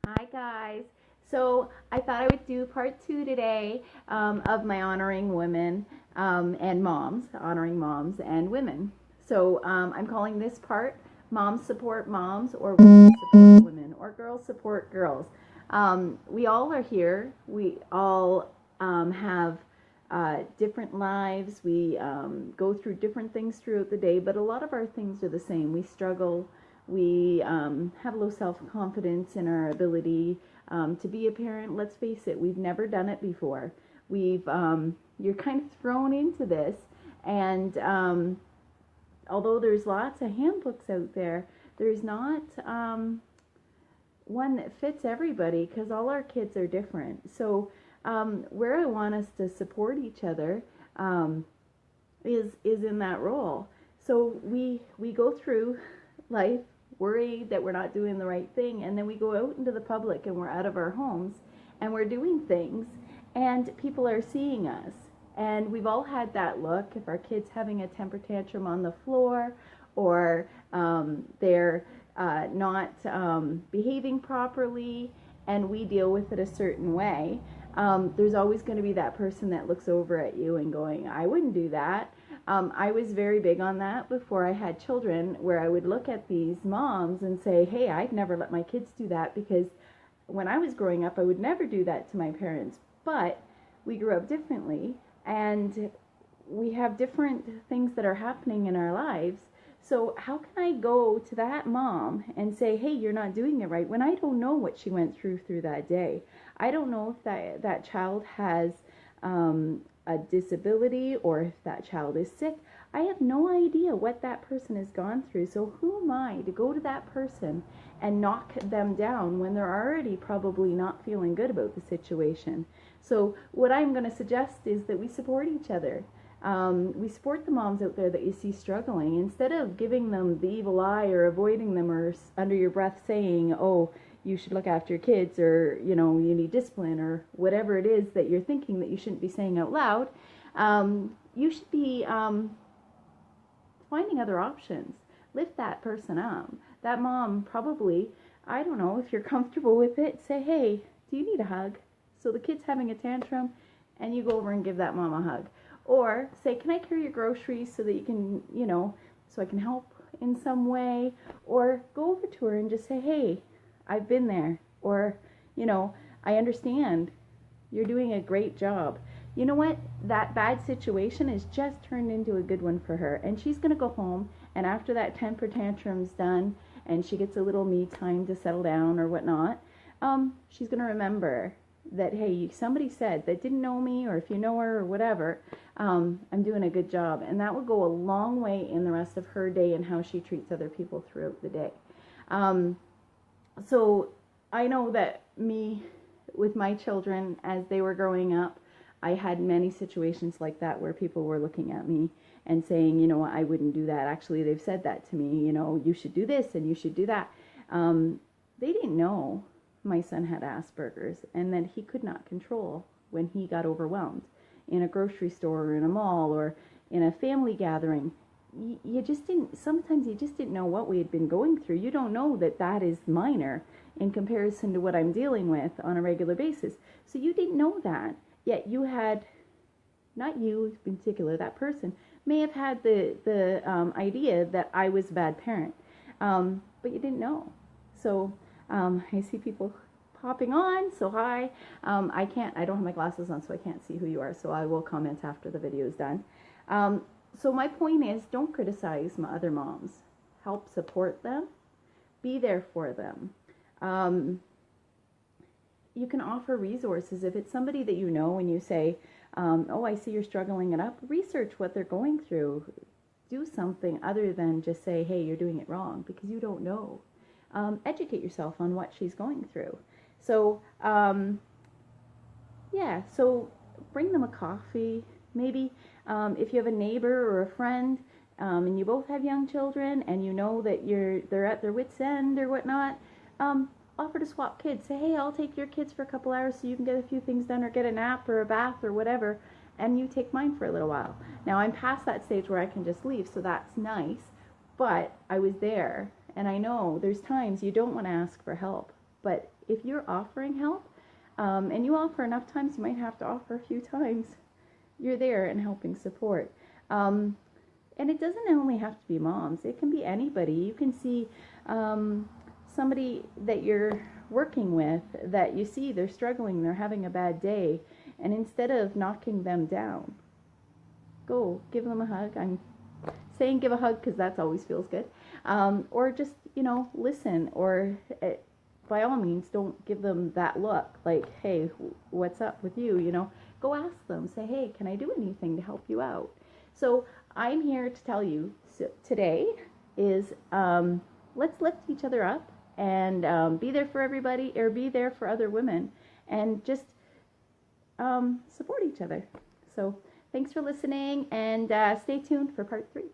Hi guys. So I thought I would do part two today of my honoring women and moms, honoring moms and women. So I'm calling this part Moms Support Moms or Women Support Women or Girls Support Girls. We all are here. We all have different lives. We go through different things throughout the day, but a lot of our things are the same. We struggle. We have low self-confidence in our ability to be a parent. Let's face it, we've never done it before. You're kind of thrown into this, and although there's lots of handbooks out there, there's not one that fits everybody because all our kids are different. So where I want us to support each other is in that role. So we go through life worried that we're not doing the right thing, and then we go out into the public and we're out of our homes and we're doing things and people are seeing us. And we've all had that look if our kid's having a temper tantrum on the floor or they're not behaving properly and we deal with it a certain way. There's always going to be that person that looks over at you and going, I wouldn't do that. I was very big on that before I had children, where I would look at these moms and say, hey, I'd never let my kids do that because when I was growing up, I would never do that to my parents. But we grew up differently and we have different things that are happening in our lives. So how can I go to that mom and say, hey, you're not doing it right, when I don't know what she went through that day? I don't know if that child has a disability or if that child is sick. I have no idea what that person has gone through. So who am I to go to that person and knock them down when they're already probably not feeling good about the situation? So what I'm going to suggest is that we support each other. We support the moms out there that you see struggling. Instead of giving them the evil eye or avoiding them or under your breath saying, oh, you should look after your kids, or you need discipline, or whatever it is that you're thinking that you shouldn't be saying out loud, you should be finding other options. Lift that person up. That mom probably, I don't know, if you're comfortable with it, say, hey, do you need a hug? So the kid's having a tantrum and you go over and give that mom a hug. Or say, can I carry your groceries so that you can, so I can help in some way? Or go over to her and just say, hey, I've been there. Or, I understand. You're doing a great job. You know what? That bad situation has just turned into a good one for her. And she's going to go home, and after that temper tantrum's done and she gets a little me time to settle down or whatnot, she's going to remember that, hey, somebody said that didn't know me, or if you know her or whatever, I'm doing a good job. And that will go a long way in the rest of her day and how she treats other people throughout the day. So I know that with my children, as they were growing up, I had many situations like that where people were looking at me and saying, I wouldn't do that. Actually, they've said that to me, you should do this and you should do that. They didn't know my son had Asperger's and that he could not control when he got overwhelmed in a grocery store or in a mall or in a family gathering. Sometimes you just didn't know what we had been going through. You don't know that is minor in comparison to what I'm dealing with on a regular basis. So you didn't know that, yet you had, not you in particular, that person may have had the idea that I was a bad parent, but you didn't know. So I see people popping on, so hi. I don't have my glasses on, so I can't see who you are, so I will comment after the video is done. So my point is, don't criticize my other moms. Help support them. Be there for them. You can offer resources. If it's somebody that you know and you say, oh, I see you're struggling it up, research what they're going through. Do something other than just say, hey, you're doing it wrong, because you don't know. Educate yourself on what she's going through. So, so bring them a coffee. Maybe if you have a neighbor or a friend and you both have young children and you know that they're at their wits' end or whatnot, offer to swap kids. Say, hey, I'll take your kids for a couple hours so you can get a few things done or get a nap or a bath or whatever, and you take mine for a little while. Now, I'm past that stage where I can just leave, so that's nice, but I was there, and I know there's times you don't want to ask for help. But if you're offering help, and you offer enough times, you might have to offer a few times, you're there and helping support. And it doesn't only have to be moms. It can be anybody. You can see somebody that you're working with that you see they're struggling, they're having a bad day, and instead of knocking them down, go give them a hug. I'm saying give a hug because that always feels good. Or just, listen, or by all means, don't give them that look like, hey, what's up with you? Go ask them, say, hey, can I do anything to help you out? So I'm here to tell you, so today is, let's lift each other up and be there for everybody, or be there for other women, and just support each other. So thanks for listening, and stay tuned for part 3.